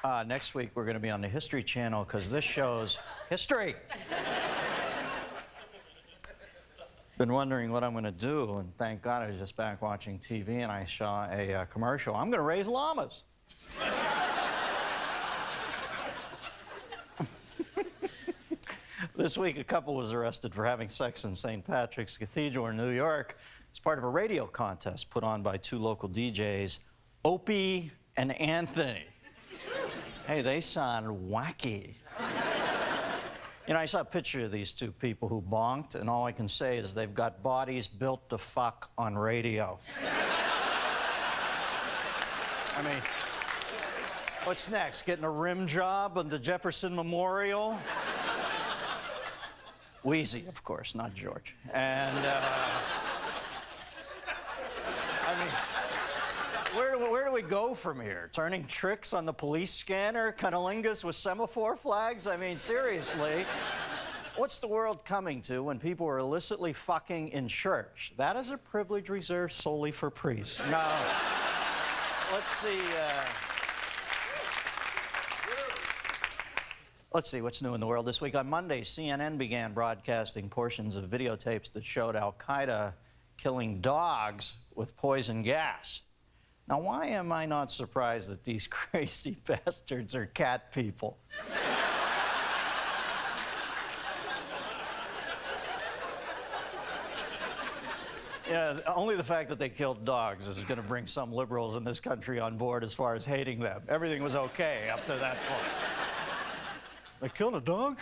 Next week, we're going to be on the History Channel because this show's history. Been wondering what I'm going to do, and thank God I was just back watching TV and I saw a commercial. I'm going to raise llamas. This week, a couple was arrested for having sex in St. Patrick's Cathedral in New York as part of a radio contest put on by two local DJs, Opie and Anthony. Hey, they sound wacky. You know, I saw a picture of these two people who bonked, and all I can say is they've got bodies built to fuck on radio. I mean, what's next? Getting a rim job on the Jefferson Memorial? Wheezy, of course, not George. And, I mean, where do we go from here? Turning tricks on the police scanner? Cunnilingus with semaphore flags? I mean, seriously. What's the world coming to when people are illicitly fucking in church? That is a privilege reserved solely for priests. Now, let's see. Let's see what's new in the world this week. On Monday, CNN began broadcasting portions of videotapes that showed Al-Qaeda killing dogs with poison gas. Now, why am I not surprised that these crazy bastards are cat people? Yeah, only the fact that they killed dogs is going to bring some liberals in this country on board as far as hating them. Everything was okay up to that point. They killed a dog?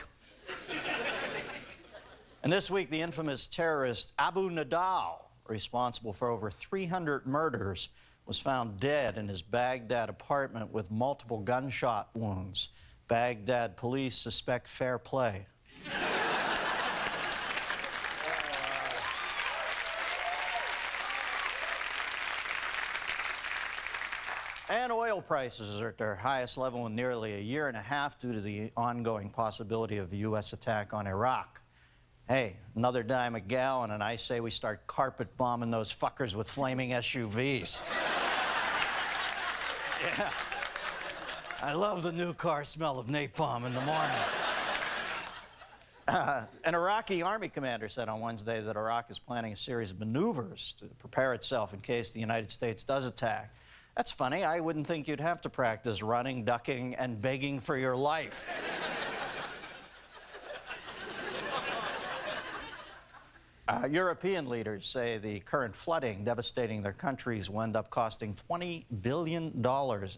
And this week, the infamous terrorist Abu Nadal, responsible for over 300 murders, was found dead in his Baghdad apartment with multiple gunshot wounds. Baghdad police suspect fair play. And oil prices are at their highest level in nearly a year and a half due to the ongoing possibility of a U.S. attack on Iraq. Hey, another dime a gallon, and I say we start carpet bombing those fuckers with flaming SUVs. Yeah. I love the new car smell of napalm in the morning. An Iraqi army commander said on Wednesday that Iraq is planning a series of maneuvers to prepare itself in case the United States does attack. That's funny. I wouldn't think you'd have to practice running, ducking, and begging for your life. European leaders say the current flooding devastating their countries will end up costing $20 billion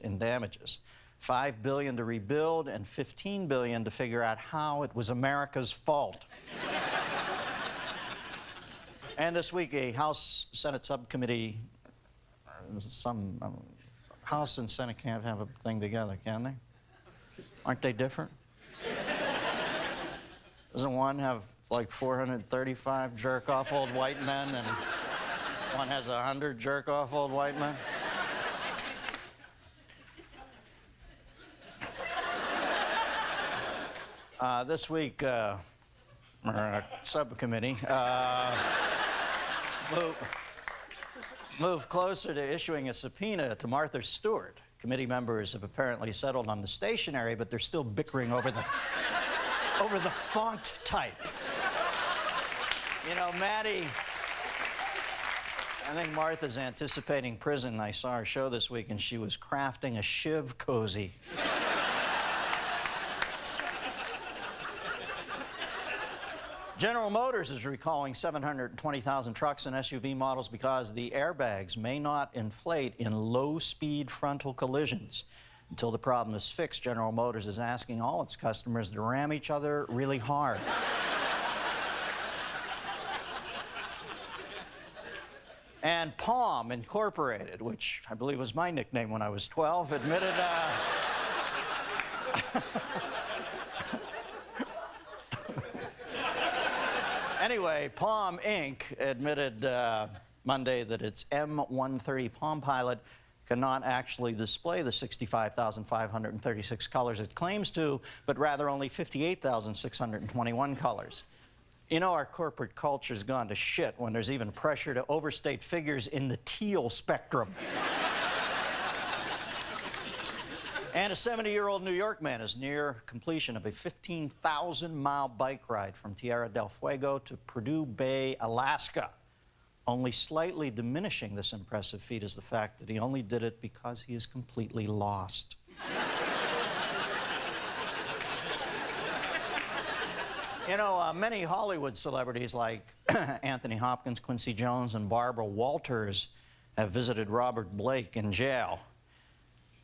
in damages. $5 billion to rebuild and $15 billion to figure out how it was America's fault. And this week, a House Senate subcommittee, House and Senate can't have a thing together, can they? Aren't they different? Doesn't one have like 435 jerk-off old white men and one has 100 jerk-off old white men? This week, our subcommittee moved closer to issuing a subpoena to Martha Stewart. Committee members have apparently settled on the stationery, but they're still bickering over the font type. You know, Maddie, I think Martha's anticipating prison. I saw her show this week, and she was crafting a Shiv cozy. General Motors is recalling 720,000 trucks and SUV models because the airbags may not inflate in low-speed frontal collisions. Until the problem is fixed, General Motors is asking all its customers to ram each other really hard. And Palm Incorporated, which I believe was my nickname when I was 12, admitted... Anyway, Palm Inc. admitted Monday that its M130 Palm Pilot cannot actually display the 65,536 colors it claims to, but rather only 58,621 colors. You know, our corporate culture's gone to shit when there's even pressure to overstate figures in the teal spectrum. And a 70-year-old New York man is near completion of a 15,000-mile bike ride from Tierra del Fuego to Prudhoe Bay, Alaska. Only slightly diminishing this impressive feat is the fact that he only did it because he is completely lost. You know, many Hollywood celebrities like Anthony Hopkins, Quincy Jones, and Barbara Walters have visited Robert Blake in jail.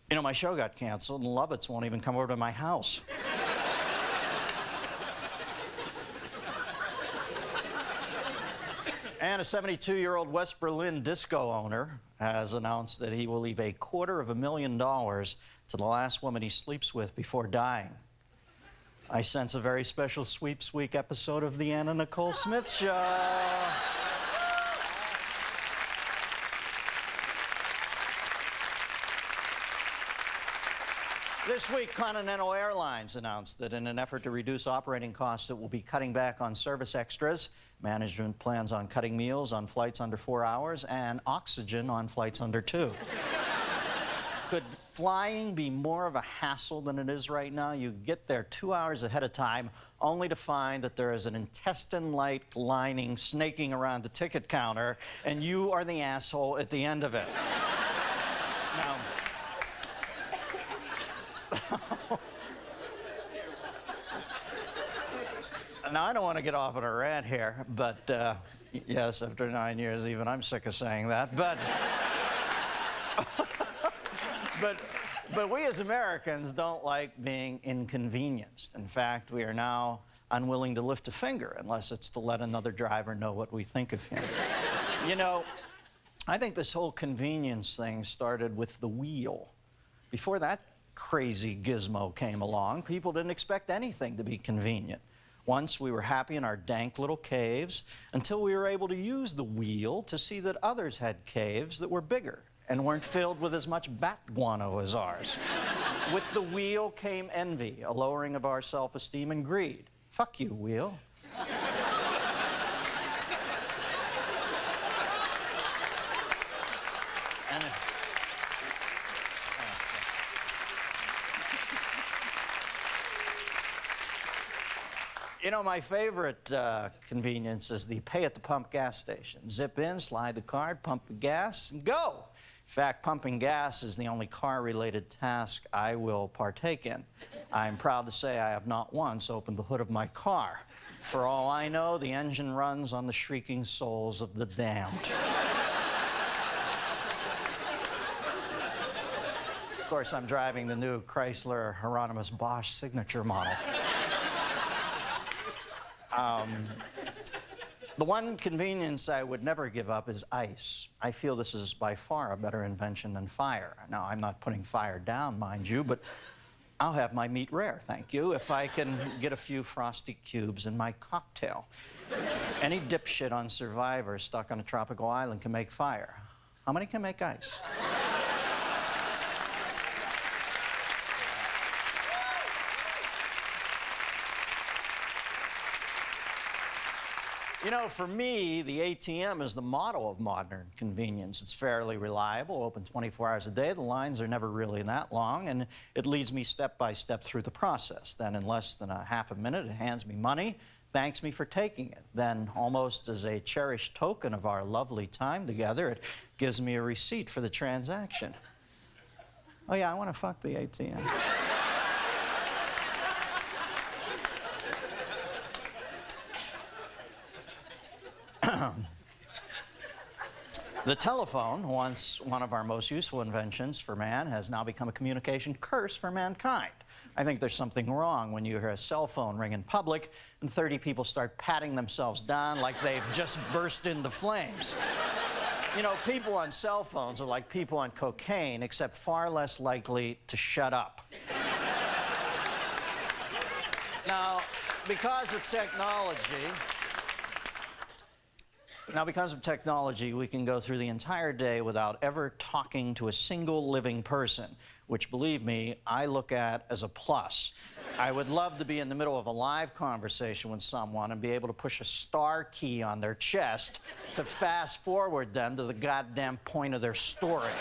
You know, my show got canceled, and Lovitz won't even come over to my house. And a 72-year-old West Berlin disco owner has announced that he will leave $250,000 to the last woman he sleeps with before dying. I sense a very special Sweeps Week episode of The Anna Nicole Smith Show. This week, Continental Airlines announced that in an effort to reduce operating costs, it will be cutting back on service extras. Management plans on cutting meals on flights under 4 hours and oxygen on flights under 2. Could flying be more of a hassle than it is right now? You get there 2 hours ahead of time, only to find that there is an intestine-like lining snaking around the ticket counter, and you are the asshole at the end of it. Now, I don't want to get off on a rant here, but yes, after 9 years, even I'm sick of saying that. But, but we as Americans don't like being inconvenienced. In fact, we are now unwilling to lift a finger unless it's to let another driver know what we think of him. You know, I think this whole convenience thing started with the wheel. Before that crazy gizmo came along, people didn't expect anything to be convenient. Once we were happy in our dank little caves until we were able to use the wheel to see that others had caves that were bigger and weren't filled with as much bat guano as ours. With the wheel came envy, a lowering of our self-esteem, and greed. Fuck you, wheel. You know, my favorite convenience is the pay-at-the-pump gas station. Zip in, slide the card, pump the gas, and go. In fact, pumping gas is the only car-related task I will partake in. I'm proud to say I have not once opened the hood of my car. For all I know, the engine runs on the shrieking souls of the damned. Of course, I'm driving the new Chrysler Hieronymus Bosch signature model. The one convenience I would never give up is ice. I feel this is by far a better invention than fire. Now, I'm not putting fire down, mind you, but I'll have my meat rare, thank you, if I can get a few frosty cubes in my cocktail. Any dipshit on Survivor stuck on a tropical island can make fire. How many can make ice? You know, for me, the ATM is the model of modern convenience. It's fairly reliable, open 24 hours a day. The lines are never really that long, and it leads me step by step through the process. Then in less than a half a minute, it hands me money, thanks me for taking it. Then, almost as a cherished token of our lovely time together, it gives me a receipt for the transaction. Oh yeah, I want to fuck the ATM. The telephone, once one of our most useful inventions for man, has now become a communication curse for mankind. I think there's something wrong when you hear a cell phone ring in public and 30 people start patting themselves down like they've just burst into flames. You know, people on cell phones are like people on cocaine, except far less likely to shut up. Now, because of technology, we can go through the entire day without ever talking to a single living person, which, believe me, I look at as a plus. I would love to be in the middle of a live conversation with someone and be able to push a star key on their chest to fast forward them to the goddamn point of their story.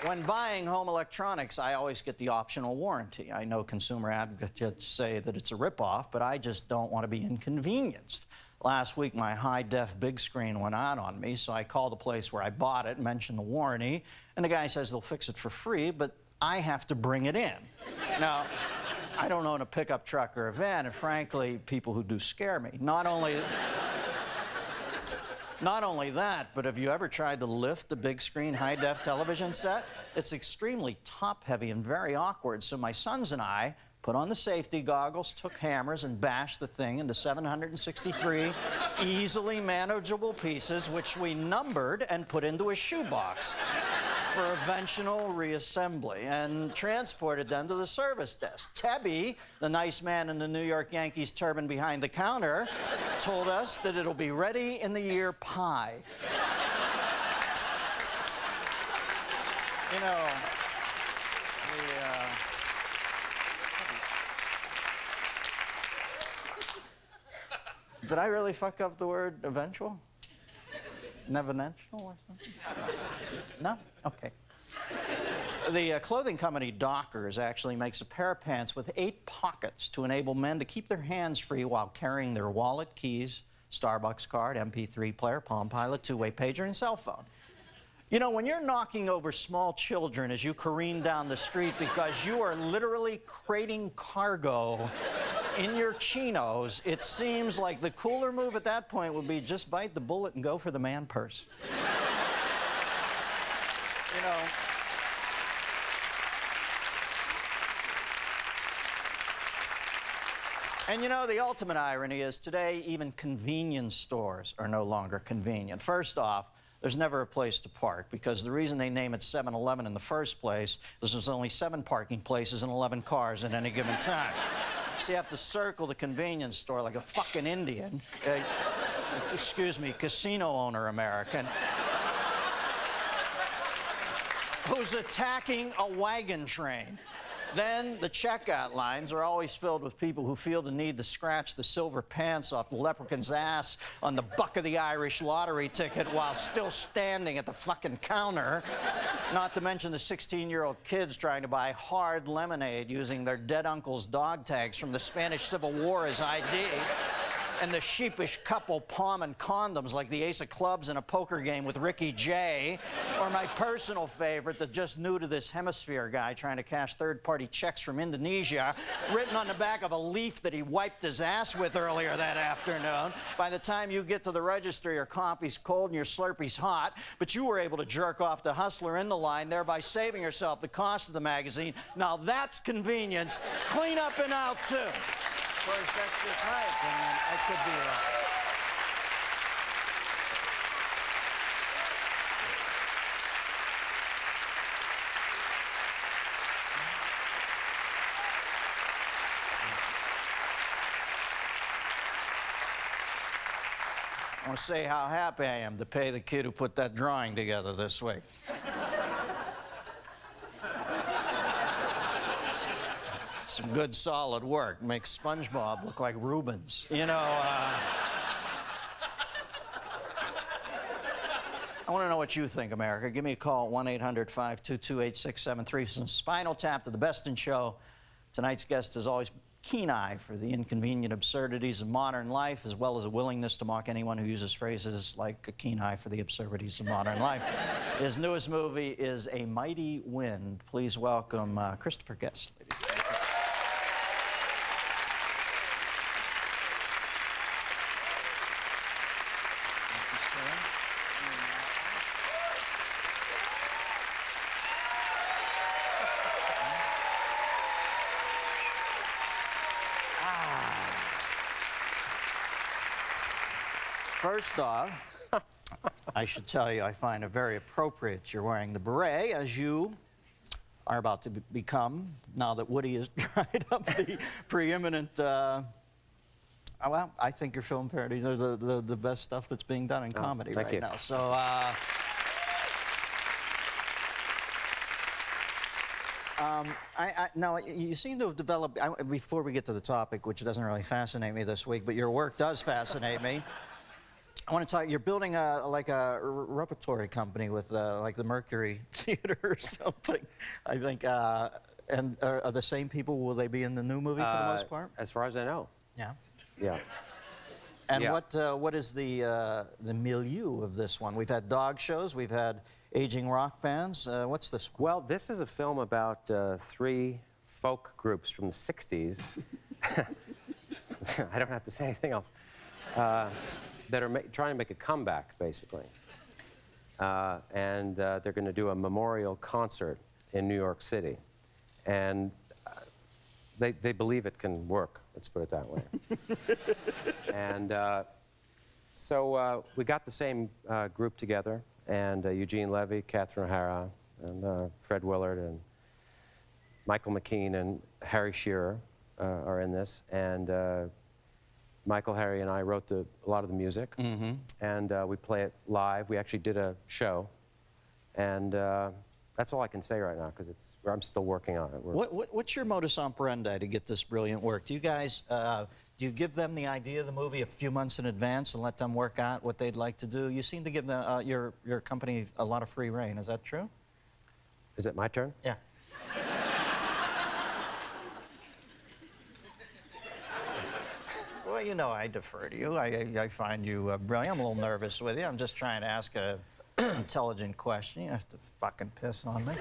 When buying home electronics, I always get the optional warranty. I know consumer advocates say that it's a ripoff, but I just don't want to be inconvenienced. Last week, my high-def big screen went out on me, so I called the place where I bought it, mentioned the warranty, and the guy says they'll fix it for free, but I have to bring it in. Now, I don't own a pickup truck or a van, and frankly, people who do scare me. Not only that, but have you ever tried to lift the big screen high-def television set? It's extremely top-heavy and very awkward, so my sons and I put on the safety goggles, took hammers, and bashed the thing into 763 easily manageable pieces, which we numbered and put into a shoebox for eventual reassembly, and transported them to the service desk. Tebby, the nice man in the New York Yankees turban behind the counter, told us that it'll be ready in the year pi. You know, did I really fuck up the word eventual? Nevenential or something? No? Okay. The clothing company Dockers actually makes a pair of pants with 8 pockets to enable men to keep their hands free while carrying their wallet, keys, Starbucks card, MP3 player, Palm Pilot, two-way pager, and cell phone. You know, when you're knocking over small children as you careen down the street because you are literally crating cargo in your chinos, it seems like the cooler move at that point would be just bite the bullet and go for the man purse. You know, and you know, the ultimate irony is today even convenience stores are no longer convenient. First off, there's never a place to park, because the reason they name it 7-Eleven in the first place is there's only 7 parking places and 11 cars at any given time. So you have to circle the convenience store like a fucking Indian. Excuse me, casino owner American, who's attacking a wagon train. Then the checkout lines are always filled with people who feel the need to scratch the silver pants off the leprechaun's ass on the buck of the Irish lottery ticket while still standing at the fucking counter. Not to mention the 16-year-old kids trying to buy hard lemonade using their dead uncle's dog tags from the Spanish Civil War as ID. And the sheepish couple palming condoms like the ace of clubs in a poker game with Ricky Jay. Or my personal favorite, the just new to this hemisphere guy trying to cash third-party checks from Indonesia, written on the back of a leaf that he wiped his ass with earlier that afternoon. By the time you get to the register, your coffee's cold and your Slurpee's hot, but you were able to jerk off the hustler in the line, thereby saving yourself the cost of the magazine. Now that's convenience. Clean up and out, too. Of course, that's just my opinion. I could be wrong. I want to say how happy I am to pay the kid who put that drawing together this week. Some good, solid work. Makes SpongeBob look like Rubens. You know, I want to know what you think, America. Give me a call, 1-800-522-8673. Some Spinal Tap to the Best in Show. Tonight's guest is always keen eye for the inconvenient absurdities of modern life, as well as a willingness to mock anyone who uses phrases like a keen eye for the absurdities of modern life. His newest movie is A Mighty Wind. Please welcome Christopher Guest, ladies and gentlemen. First off, I should tell you I find it very appropriate you're wearing the beret, as you are about to become, now that Woody has dried up the preeminent, well, I think your film parodies are the best stuff that's being done in comedy right now. So, now, you seem to have developed, before we get to the topic, which doesn't really fascinate me this week, but your work does fascinate me. I want to talk. You're building like a repertory company with like the Mercury Theater or something. I think. And are the same people? Will they be in the new movie for the most part? As far as I know. Yeah. Yeah. And yeah. what is the milieu of this one? We've had dog shows. We've had aging rock bands. What's this one? Well, this is a film about 3 folk groups from the '60s. I don't have to say anything else. That are trying to make a comeback, basically. And they're going to do a memorial concert in New York City. And they believe it can work, let's put it that way. And so we got the same group together, and Eugene Levy, Catherine O'Hara, and Fred Willard, and Michael McKean, and Harry Shearer are in this. And Michael, Harry, and I wrote a lot of the music, and we play it live. We actually did a show, and that's all I can say right now, because I'm still working on it. What's your modus operandi to get this brilliant work? Do you guys, do you give them the idea of the movie a few months in advance and let them work out what they'd like to do? You seem to give your company a lot of free rein. Is that true? Is it my turn? Yeah. Well, you know, I defer to you. I find you brilliant. I'm a little nervous with you. I'm just trying to ask a intelligent question. You have to fucking piss on me.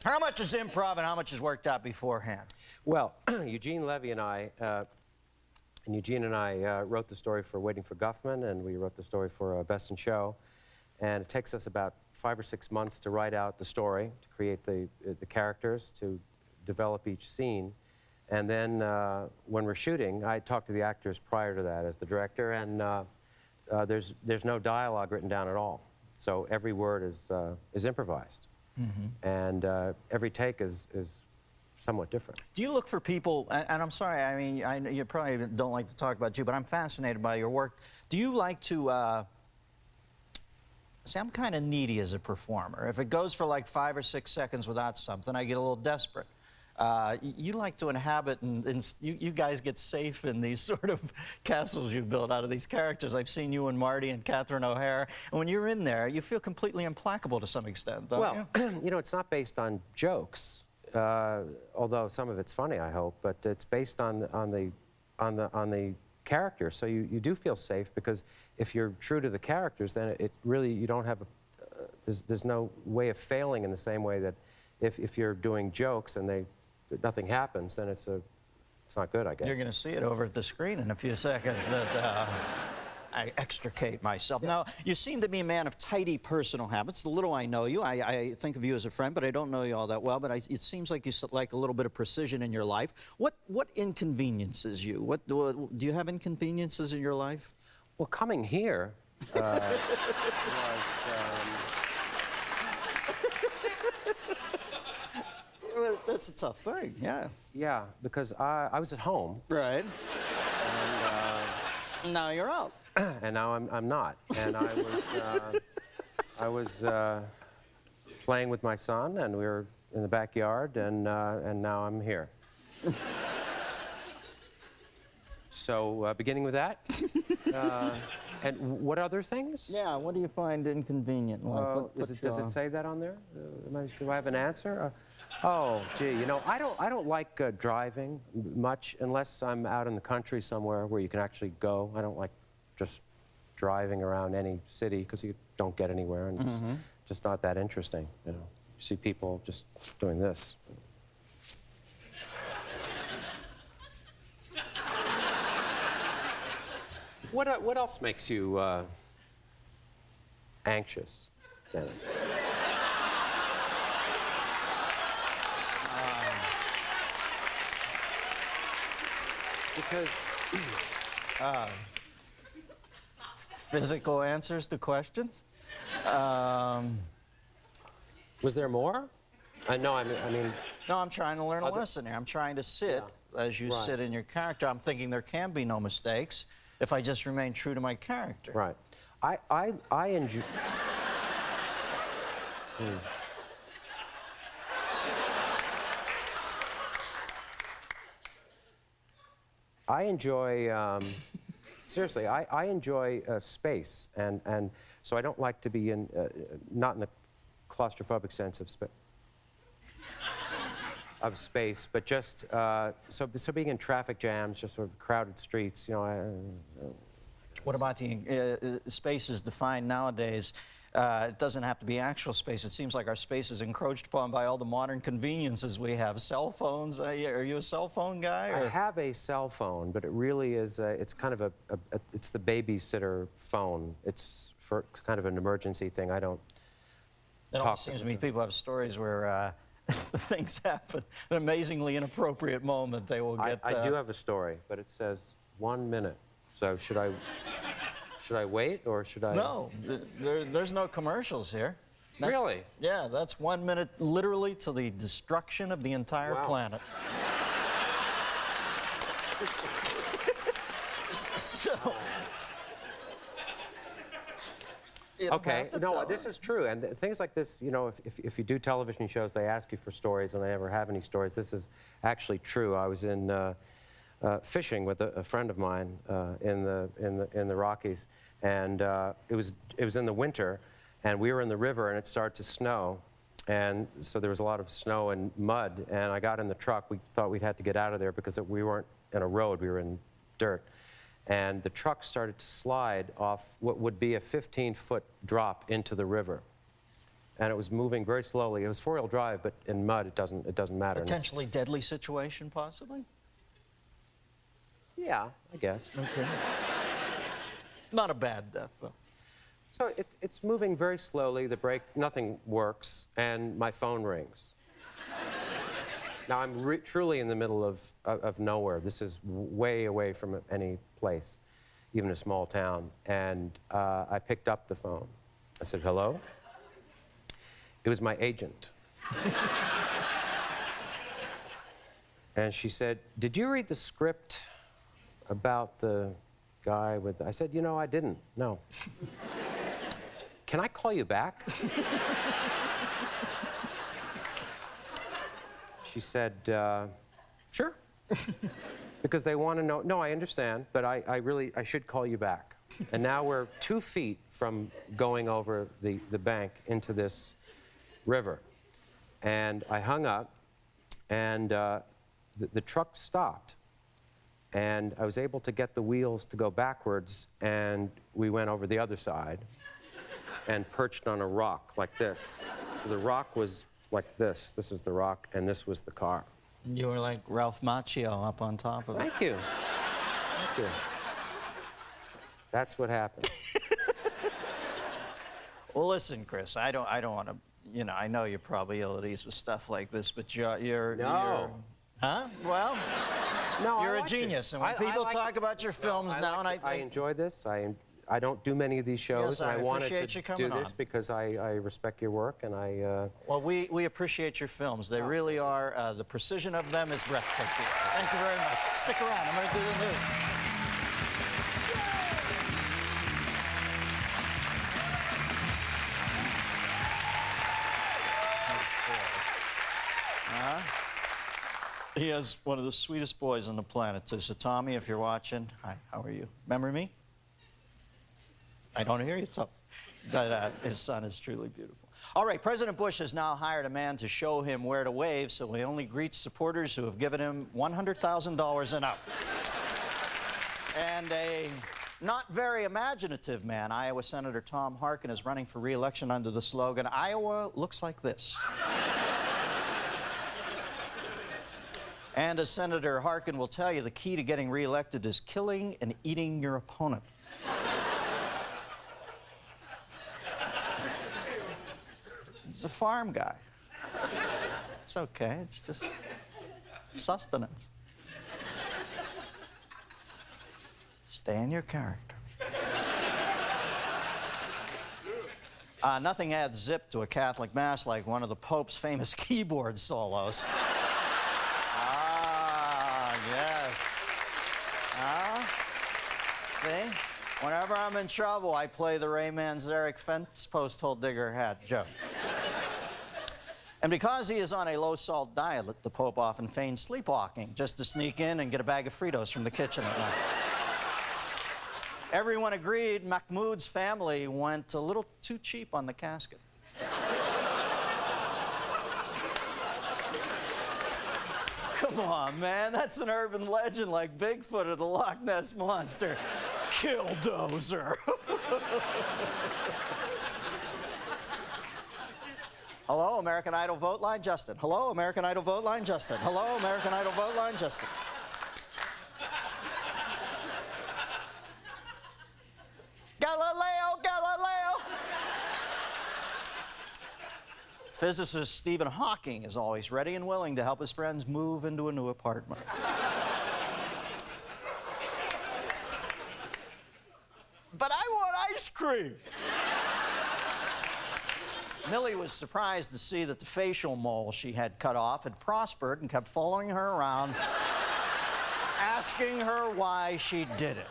How much is improv and how much is worked out beforehand? Well, Eugene Levy and I, wrote the story for Waiting for Guffman, and we wrote the story for Best in Show. And it takes us about 5 or 6 months to write out the story, to create the characters, to develop each scene. And then when we're shooting, I talk to the actors prior to that as the director, and there's no dialogue written down at all. So every word is improvised. And every take is somewhat different. Do you look for people, and I'm sorry, I mean, you probably don't like to talk about you, but I'm fascinated by your work. Do you like to, see, I'm kind of needy as a performer. If it goes for like 5 or 6 seconds without something, I get a little desperate. You like to inhabit, and you guys get safe in these sort of castles you build out of these characters. I've seen you and Marty and Catherine O'Hara, and when you're in there, you feel completely implacable to some extent, don't you? Well, you know, it's not based on jokes, although some of it's funny, I hope, but it's based on the character. So you do feel safe, because if you're true to the characters, then it really, you don't have there's no way of failing in the same way that if you're doing jokes and nothing happens, then it's not good, I guess. You're going to see it over at the screen in a few seconds, but I extricate myself. Now, you seem to be a man of tidy personal habits. The little I know you, I think of you as a friend, but I don't know you all that well, but it seems like you like a little bit of precision in your life. What inconveniences you? Do you have inconveniences in your life? Well, coming here was... That's a tough thing, yeah. Yeah, because I was at home. Right. And now you're out. And now I'm not. And I was playing with my son, and we were in the backyard, and now I'm here. So beginning with that. And what other things? Yeah, what do you find inconvenient? Does it say that on there? Do I have an answer? Oh, gee, you know, I don't like driving much unless I'm out in the country somewhere where you can actually go. I don't like just driving around any city, because you don't get anywhere, and it's just not that interesting. You know, you see people just doing this. What else makes you anxious, Dennis? Because physical answers to questions? Was there more? No, I mean... No, I'm trying to learn a lesson here. I'm trying to sit as you sit in your character. I'm thinking there can be no mistakes if I just remain true to my character. Right. I enjoy... I enjoy, seriously, I enjoy space, and so I don't like to be in, not in a claustrophobic sense of space, but just, so being in traffic jams, just sort of crowded streets, you know, What about the space is defined nowadays? It doesn't have to be actual space. It seems like our space is encroached upon by all the modern conveniences we have. Cell phones, are you a cell phone guy? Or? I have a cell phone, but it really is, it's kind of it's the babysitter phone. It's for kind of an emergency thing. I don't It talk always seems to me people have stories where things happen. An amazingly inappropriate moment, they will get... I do have a story, but it says 1 minute. So should I wait, or should I... No, there's no commercials here. Really? Yeah, that's 1 minute literally to the destruction of the entire planet. So... Okay, no, this is true, and things like this, you know, if you do television shows, they ask you for stories, and they never have any stories. This is actually true. I was in fishing with a friend of mine in the Rockies, and it was in the winter, and we were in the river, and it started to snow, and so there was a lot of snow and mud, and I got in the truck. We thought we'd had to get out of there because we weren't in a road, we were in dirt. And the truck started to slide off what would be a 15-foot drop into the river. And it was moving very slowly. It was four-wheel drive, but in mud, it doesn't matter. Potentially deadly situation, possibly? Yeah, I guess. Okay. Not a bad death, though. So it's moving very slowly. The brake, nothing works, and my phone rings. Now, I'm truly in the middle of nowhere. This is way away from any place, even a small town. And I picked up the phone. I said, hello? It was my agent. And she said, did you read the script about the guy with... I said, you know, I didn't, no. Can I call you back? She said, sure. Because they want to know, no, I understand, but I should call you back. And now we're 2 feet from going over the bank into this river. And I hung up, and the truck stopped. And I was able to get the wheels to go backwards, and we went over the other side and perched on a rock like this. So the rock was like this. This is the rock, and this was the car. You were like Ralph Macchio up on top of it. Thank you. Thank you. That's what happened. Well, listen, Chris, I don't want to, you know, I know you're probably ill at ease with stuff like this, but you're huh? Well, no, you're a genius, and when people talk about your films now, and I enjoy this. I don't do many of these shows, yes, and I wanted to do this because I respect your work, and I... Well, we appreciate your films. They really are, the precision of them is breathtaking. Thank you very much. Stick around. I'm going to do the news. He has one of the sweetest boys on the planet. So Tommy, if you're watching, hi, how are you? Remember me? I don't hear you, Tom. But his son is truly beautiful. All right, President Bush has now hired a man to show him where to wave, so he only greets supporters who have given him $100,000 and up. And a not very imaginative man, Iowa Senator Tom Harkin, is running for re-election under the slogan, Iowa looks like this. And as Senator Harkin will tell you, the key to getting re-elected is killing and eating your opponent. He's a farm guy. It's okay, it's just sustenance. Stay in your character. Nothing adds zip to a Catholic Mass like one of the Pope's famous keyboard solos. Yes. See? Whenever I'm in trouble, I play the Ray Manzarek fence post hole digger hat joke. And because he is on a low-salt diet, the Pope often feigns sleepwalking just to sneak in and get a bag of Fritos from the kitchen at night. Everyone agreed Mahmoud's family went a little too cheap on the casket. Come on, man, that's an urban legend like Bigfoot or the Loch Ness Monster. Killdozer. Hello, American Idol vote line, Justin. Hello, American Idol vote line, Justin. Hello, American Idol vote line, Justin. Galileo, Galileo! Physicist Stephen Hawking is always ready and willing to help his friends move into a new apartment. But I want ice cream! Millie was surprised to see that the facial mole she had cut off had prospered and kept following her around, asking her why she did it.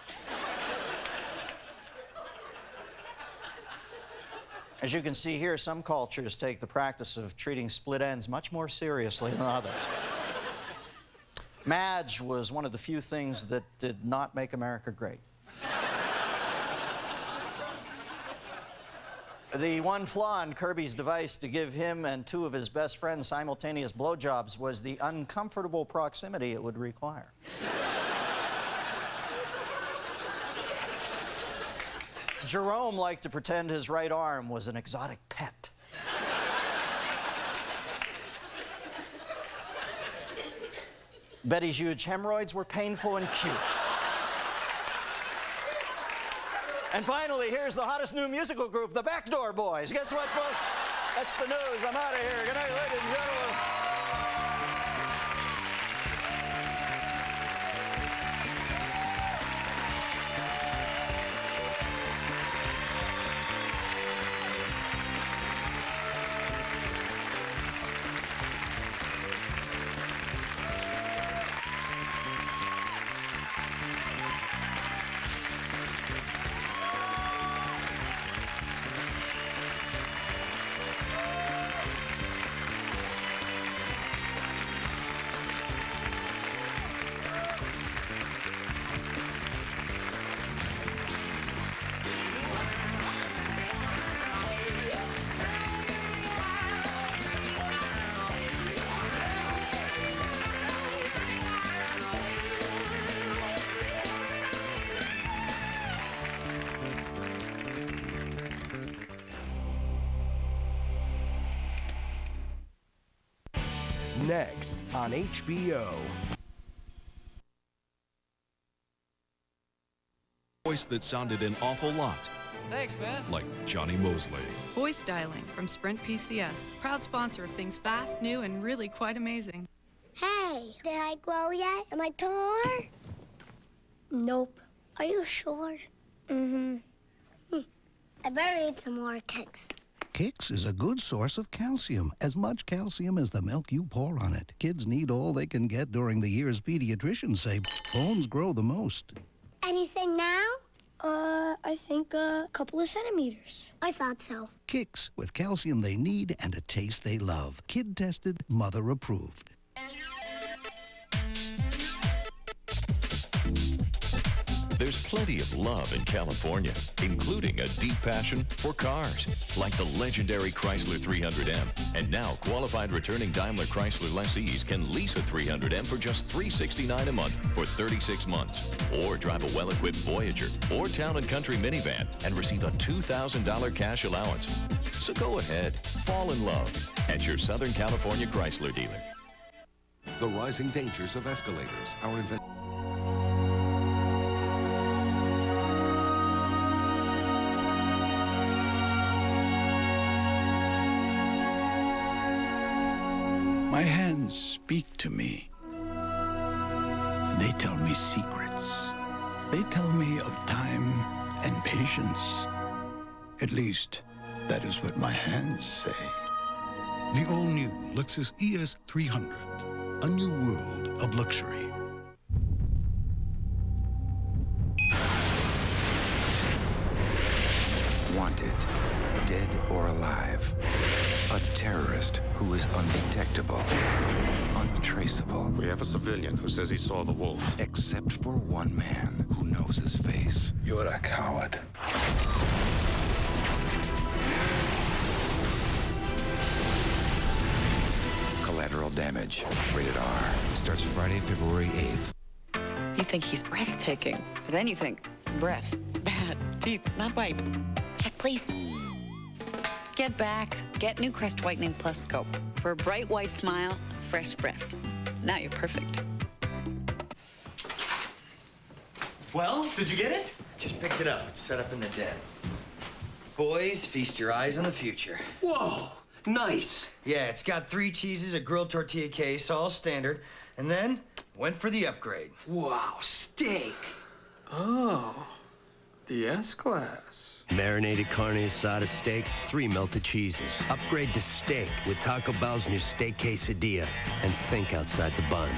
As you can see here, some cultures take the practice of treating split ends much more seriously than others. Madge was one of the few things that did not make America great. The one flaw in Kirby's device to give him and two of his best friends simultaneous blowjobs was the uncomfortable proximity it would require. Jerome liked to pretend his right arm was an exotic pet. Betty's huge hemorrhoids were painful and cute. And finally, here's the hottest new musical group, the Backdoor Boys. Guess what, folks? That's the news. I'm out of here. Good night, ladies and gentlemen. Next on HBO. Voice that sounded an awful lot Thanks, man. like Johnny Mosley. Voice dialing from Sprint PCS. Proud sponsor of things fast, new, and really quite amazing. Hey, did I grow yet? Am I taller? Nope. Are you sure? Mm-hmm. I better eat some more cakes. Kix is a good source of calcium, as much calcium as the milk you pour on it. Kids need all they can get during the years pediatricians say bones grow the most. Anything now? I think a couple of centimeters. I thought so. Kix, with calcium they need and a taste they love. Kid tested, mother approved. There's plenty of love in California, including a deep passion for cars, like the legendary Chrysler 300M. And now, qualified returning Daimler Chrysler lessees can lease a 300M for just $369 a month for 36 months. Or drive a well-equipped Voyager or Town & Country minivan and receive a $2,000 cash allowance. So go ahead, fall in love at your Southern California Chrysler dealer. The rising dangers of escalators. Our My hands speak to me. They tell me secrets. They tell me of time and patience. At least, that is what my hands say. The all-new Lexus ES 300. A new world of luxury. Wanted, dead or alive. A terrorist who is undetectable, untraceable. We have a civilian who says he saw the wolf. Except for one man who knows his face. You're a coward. Collateral Damage. Rated R. Starts Friday, February 8th. You think he's breathtaking. Then you think, breath, bad, teeth, not white. Check, please. Get back. Get new Crest Whitening Plus Scope. For a bright white smile, fresh breath. Now you're perfect. Well, did you get it? Just picked it up. It's set up in the den. Boys, feast your eyes on the future. Whoa, nice. Yeah, it's got 3 cheeses, a grilled tortilla case, all standard. And then went for the upgrade. Wow, steak. Oh, the S-Class. Marinated carne asada steak, 3 melted cheeses. Upgrade to steak with Taco Bell's new steak quesadilla. And think outside the bun.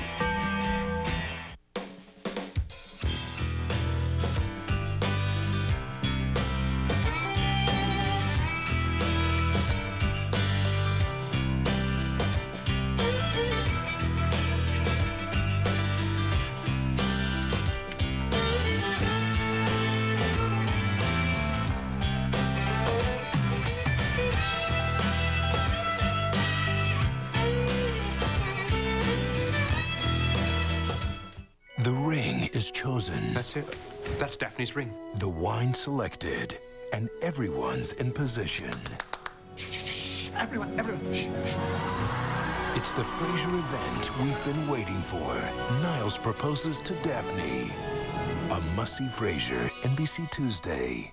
The ring is chosen. That's it. That's Daphne's ring. The wine selected, and everyone's in position. Shh, everyone, shh. It's the Fraser event we've been waiting for. Niles proposes to Daphne. A must-see Fraser, NBC Tuesday.